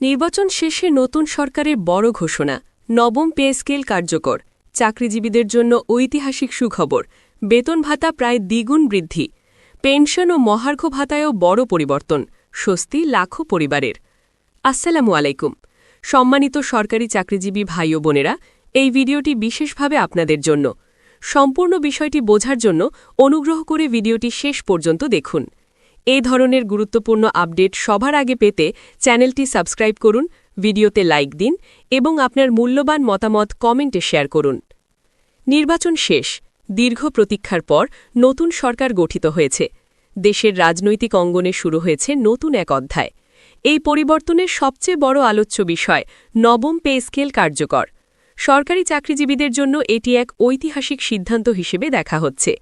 নির্বাচন শেষে নতুন সরকারের বড় ঘোষণা, নবম পে স্কেল কার্যকর, চাকরিজীবীদের জন্য ঐতিহাসিক সুখবর, বেতন ভাতা প্রায় দ্বিগুণ বৃদ্ধি, পেনশন ও মহার্ঘ ভাতায়ও বড় পরিবর্তন, স্বস্তি লাখো পরিবারের। আসসালামু আলাইকুম। সম্মানিত সরকারি চাকরিজীবী ভাই ও বোনেরা, এই ভিডিওটি বিশেষভাবে আপনাদের জন্য। সম্পূর্ণ বিষয়টি বোঝার জন্য অনুগ্রহ করে ভিডিওটি শেষ পর্যন্ত দেখুন। এই ধরনের গুরুত্বপূর্ণ আপডেট সবার আগে পেতে চ্যানেলটি সাবস্ক্রাইব করুন, ভিডিওতে লাইক দিন এবং আপনার মূল্যবান মতামত কমেন্টে শেয়ার করুন। নির্বাচন শেষ, দীর্ঘ প্রতীক্ষার পর নতুন সরকার গঠিত হয়েছে। দেশের রাজনৈতিক অঙ্গনে শুরু হয়েছে নতুন এক অধ্যায়। এই পরিবর্তনের সবচেয়ে বড় আলোচ্য বিষয় নবম পে স্কেল কার্যকর। সরকারি চাকরিজীবীদের জন্য এটি এক ঐতিহাসিক সিদ্ধান্ত হিসেবে দেখা হচ্ছে।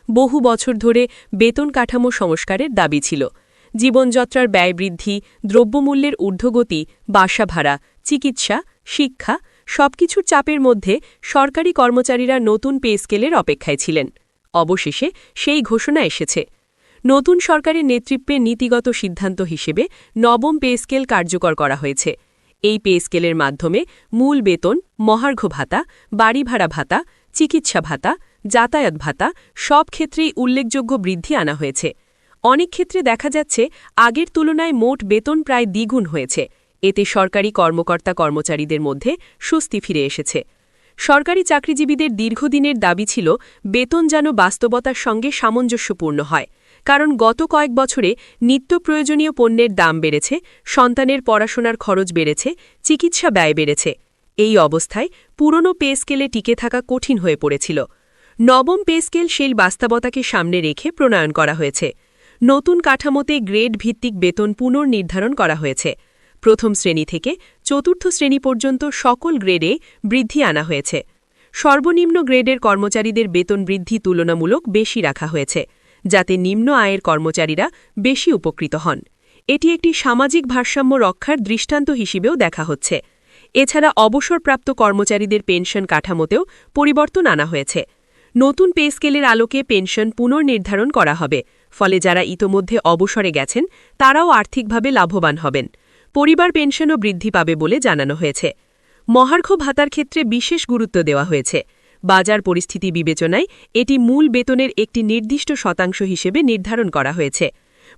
বহু বছর ধরে বেতন কাঠামো সংস্কারের দাবি ছিল। জীবনযাত্রার ব্যয় বৃদ্ধি, দ্রব্যমূল্যের ঊর্ধ্বগতি, বাসা ভাড়া, চিকিৎসা, শিক্ষা সবকিছুর চাপের মধ্যে সরকারি কর্মচারীরা নতুন পে স্কেলের অপেক্ষায় ছিলেন। অবশেষে সেই ঘোষণা এসেছে। নতুন সরকারের নেতৃত্বে নীতিগত সিদ্ধান্ত হিসেবে নবম পে স্কেল কার্যকর করা হয়েছে। এই পে স্কেলের মাধ্যমে মূল বেতন, মহার্ঘ ভাতা, বাড়ি ভাড়া ভাতা, চিকিৎসা ভাতা, যাতায়াত ভাতা সব ক্ষেত্রেই উল্লেখযোগ্য বৃদ্ধি আনা হয়েছে। অনেক ক্ষেত্রে দেখা যাচ্ছে আগের তুলনায় মোট বেতন প্রায় দ্বিগুণ হয়েছে। এতে সরকারি কর্মকর্তা কর্মচারীদের মধ্যে স্বস্তি ফিরে এসেছে। সরকারি চাকরিজীবীদের দীর্ঘদিনের দাবি ছিল বেতন যেন বাস্তবতার সঙ্গে সামঞ্জস্যপূর্ণ হয়, কারণ গত কয়েক বছরে নিত্য প্রয়োজনীয় পণ্যের দাম বেড়েছে, সন্তানের পড়াশোনার খরচ বেড়েছে, চিকিৎসা ব্যয় বেড়েছে। এই অবস্থায় পুরনো পে স্কেলে টিকে থাকা কঠিন হয়ে পড়েছিল। নবম পে স্কেল সেই বাস্তবতাকে সামনে রেখে প্রণয়ন করা হয়েছে। নতুন কাঠামোতে গ্রেড ভিত্তিক বেতন পুনর্নির্ধারণ করা হয়েছে। প্রথম শ্রেণী থেকে চতুর্থ শ্রেণী পর্যন্ত সকল গ্রেডে বৃদ্ধি আনা হয়েছে। সর্বনিম্ন গ্রেডের কর্মচারীদের বেতন বৃদ্ধি তুলনামূলক বেশি রাখা হয়েছে, যাতে নিম্ন আয়ের কর্মচারীরা বেশি উপকৃত হন। এটি একটি সামাজিক ভারসাম্য রক্ষার দৃষ্টান্ত হিসেবেও দেখা হচ্ছে। এছাড়া অবসরপ্রাপ্ত কর্মচারীদের পেনশন কাঠামোতেও পরিবর্তন আনা হয়েছে। নতুন পে স্কেলের আলোকে পেনশন পুনর্নির্ধারণ করা হবে, ফলে যারা ইতোমধ্যে অবসরে গেছেন তারাও আর্থিকভাবে লাভবান হবেন। পরিবার পেনশনও বৃদ্ধি পাবে বলে জানানো হয়েছে। মহার্ঘ ভাতার ক্ষেত্রে বিশেষ গুরুত্ব দেওয়া হয়েছে। বাজার পরিস্থিতি বিবেচনায় এটি মূল বেতনের একটি নির্দিষ্ট শতাংশ হিসেবে নির্ধারণ করা হয়েছে।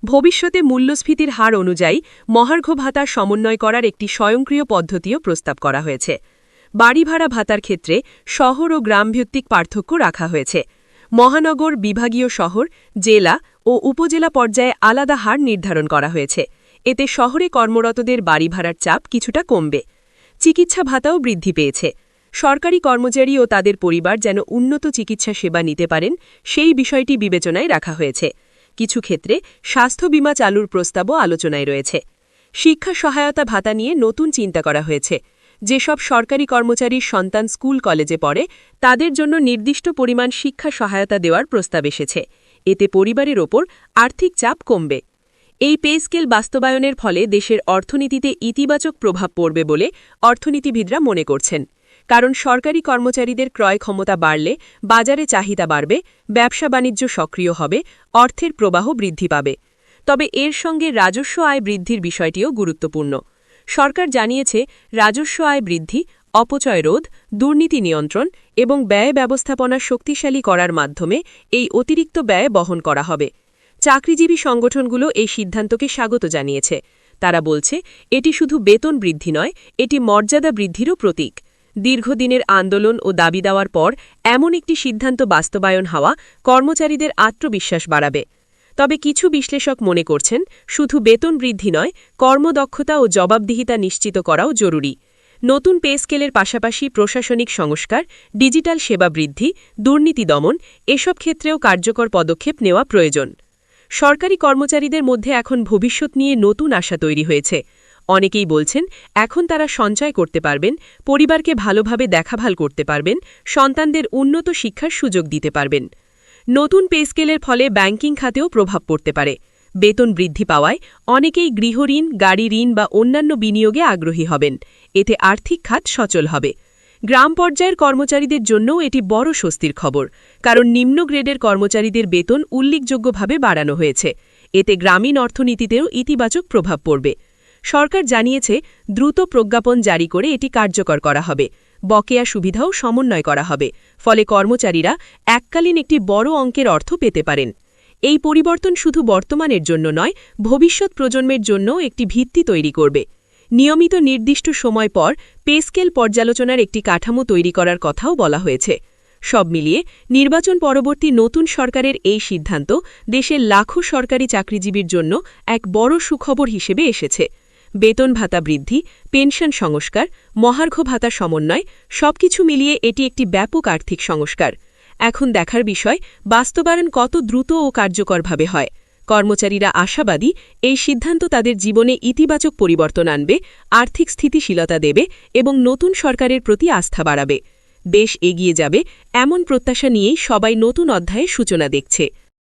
ভবিষ্যতে মূল্যস্ফীতির হার অনুযায়ী মহার্ঘ ভাতার সমন্বয় করার একটি স্বয়ংক্রিয় পদ্ধতিও প্রস্তাব করা হয়েছে। বাড়ি ভাড়া ভাতার ক্ষেত্রে শহর ও গ্রামভিত্তিক পার্থক্য রাখা হয়েছে। মহানগর, বিভাগীয় শহর, জেলা ও উপজেলা পর্যায়ে আলাদা হার নির্ধারণ করা হয়েছে। এতে শহরে কর্মরতদের বাড়ি ভাড়ার চাপ কিছুটা কমবে। চিকিৎসা ভাতাও বৃদ্ধি পেয়েছে। সরকারি কর্মচারী ও তাদের পরিবার যেন উন্নত চিকিৎসা সেবা নিতে পারেন, সেই বিষয়টি বিবেচনায় রাখা হয়েছে। কিছু ক্ষেত্রে স্বাস্থ্য বীমা চালুর প্রস্তাবও আলোচনায় রয়েছে। শিক্ষা সহায়তা ভাতা নিয়ে নতুন চিন্তা করা হয়েছে। যেসব সরকারি কর্মচারীর সন্তান স্কুল কলেজে পড়ে তাদের জন্য নির্দিষ্ট পরিমাণ শিক্ষা সহায়তা দেওয়ার প্রস্তাব এসেছে। এতে পরিবারের ওপর আর্থিক চাপ কমবে। এই পে স্কেল বাস্তবায়নের ফলে দেশের অর্থনীতিতে ইতিবাচক প্রভাব পড়বে বলে অর্থনীতিবিদরা মনে করছেন। কারণ সরকারি কর্মচারীদের ক্রয় ক্ষমতা বাড়লে বাজারে চাহিদা বাড়বে, ব্যবসা বাণিজ্য সক্রিয় হবে, অর্থের প্রবাহ বৃদ্ধি পাবে। তবে এর সঙ্গে রাজস্ব আয় বৃদ্ধির বিষয়টিও গুরুত্বপূর্ণ। সরকার জানিয়েছে রাজস্ব আয় বৃদ্ধি, অপচয় রোধ, দুর্নীতি নিয়ন্ত্রণ এবং ব্যয় ব্যবস্থাপনা শক্তিশালী করার মাধ্যমে এই অতিরিক্ত ব্যয় বহন করা হবে। চাকরিজীবী সংগঠনগুলো এই সিদ্ধান্তকে স্বাগত জানিয়েছে। তারা বলছে এটি শুধু বেতন বৃদ্ধি নয়, এটি মর্যাদা বৃদ্ধিরও প্রতীক। দীর্ঘদিনের আন্দোলন ও দাবি দেওয়ার পর এমন একটি সিদ্ধান্ত বাস্তবায়ন হওয়া কর্মচারীদের আত্মবিশ্বাস বাড়াবে। তবে কিছু বিশ্লেষক মনে করছেন শুধু বেতন বৃদ্ধি নয়, কর্মদক্ষতা ও জবাবদিহিতা নিশ্চিত করাও জরুরি। নতুন পে স্কেলের পাশাপাশি প্রশাসনিক সংস্কার, ডিজিটাল সেবা বৃদ্ধি, দুর্নীতি দমন এসব ক্ষেত্রেও কার্যকর পদক্ষেপ নেওয়া প্রয়োজন। সরকারি কর্মচারীদের মধ্যে এখন ভবিষ্যৎ নিয়ে নতুন আশা তৈরি হয়েছে। অনেকেই বলছেন এখন তারা সঞ্চয় করতে পারবেন, পরিবারকে ভালোভাবে দেখাভাল করতে পারবেন, সন্তানদের উন্নত শিক্ষার সুযোগ দিতে পারবেন। নতুন পে স্কেলের ফলে ব্যাংকিং খাতেও প্রভাব পড়তে পারে। বেতন বৃদ্ধি পাওয়ায় অনেকেই গৃহঋণ, গাড়ি ঋণ বা অন্যান্য বিনিয়োগে আগ্রহী হবেন। এতে আর্থিক খাত সচল হবে। গ্রাম পর্যায়ের কর্মচারীদের জন্যও এটি বড় স্বস্তির খবর, কারণ নিম্ন গ্রেডের কর্মচারীদের বেতন উল্লেখযোগ্যভাবে বাড়ানো হয়েছে। এতে গ্রামীণ অর্থনীতিতেও ইতিবাচক প্রভাব পড়বে। সরকার জানিয়েছে দ্রুত প্রজ্ঞাপন জারি করে এটি কার্যকর করা হবে, বকেয়া সুবিধাও সমন্বয় করা হবে, ফলে কর্মচারীরা এককালীন একটি বড় অঙ্কের অর্থ পেতে পারেন। এই পরিবর্তন শুধু বর্তমানের জন্য নয়, ভবিষ্যৎ প্রজন্মের জন্যও একটি ভিত্তি তৈরি করবে। নিয়মিত নির্দিষ্ট সময় পর পে স্কেল পর্যালোচনার একটি কাঠামো তৈরি করার কথাও বলা হয়েছে। সব মিলিয়ে নির্বাচন পরবর্তী নতুন সরকারের এই সিদ্ধান্ত দেশের লাখো সরকারি চাকরিজীবীর জন্য এক বড় সুখবর হিসেবে এসেছে। বেতন ভাতা বৃদ্ধি, পেনশন সংস্কার, মহার্ঘ ভাতা সমন্বয় সবকিছু মিলিয়ে এটি একটি ব্যাপক আর্থিক সংস্কার। এখন দেখার বিষয় বাস্তবায়ন কত দ্রুত ও কার্যকরভাবে হয়। কর্মচারীরা আশাবাদী এই সিদ্ধান্ত তাদের জীবনে ইতিবাচক পরিবর্তন আনবে, আর্থিক স্থিতিশীলতা দেবে এবং নতুন সরকারের প্রতি আস্থা বাড়াবে। দেশ এগিয়ে যাবে এমন প্রত্যাশা নিয়েই সবাই নতুন অধ্যায়ের সূচনা দেখছে।